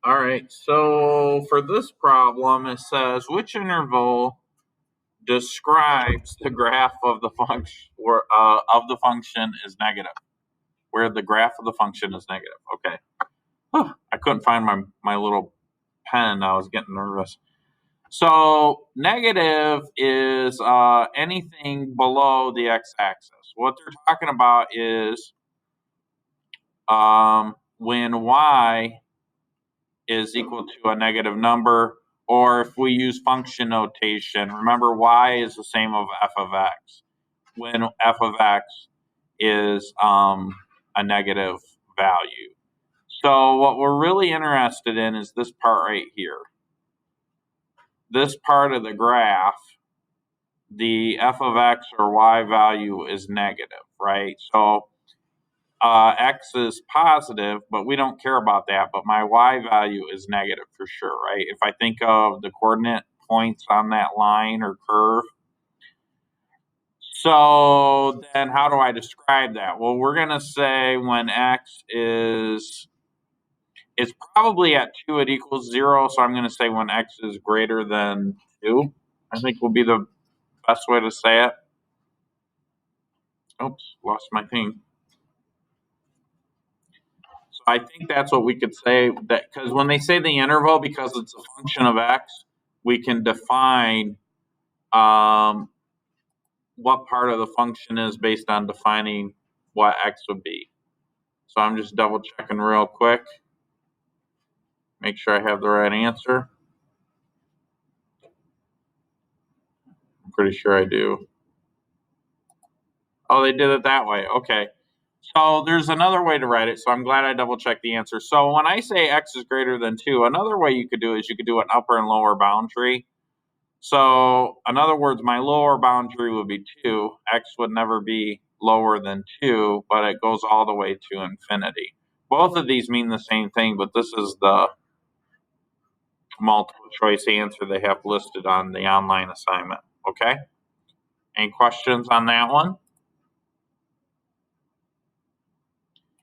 All right, so for this problem, it says which interval describes the graph of the function is negative, where the graph of the function is negative. Okay, I couldn't find my little pen. I was getting nervous. So negative is anything below the x-axis. What they're talking about is when y is equal to a negative number, or if we use function notation, remember y is the same of f of x. When f of x is a negative value. So what we're really interested in is this part right here. This part of the graph, the f of x or y value is negative, right? So x is positive, but we don't care about that. But my y value is negative for sure, right? If I think of the coordinate points on that line or curve. So then how do I describe that? Well, we're going to say when x is, it's probably at 2, it equals 0. So I'm going to say when x is greater than 2, I think will be the best way to say it. Oops, lost my thing. So I think that's what we could say, that because when they say the interval, because it's a function of x, we can define what part of the function is based on defining what x would be. So I'm just double checking real quick. Make sure I have the right answer. I'm pretty sure I do. Oh, they did it that way. Okay. So there's another way to write it. So I'm glad I double checked the answer. So when I say x is greater than 2, another way you could do is you could do an upper and lower boundary. So in other words, my lower boundary would be 2. X would never be lower than 2, but it goes all the way to infinity. Both of these mean the same thing, but this is the multiple choice answer they have listed on the online assignment. Okay? Any questions on that one?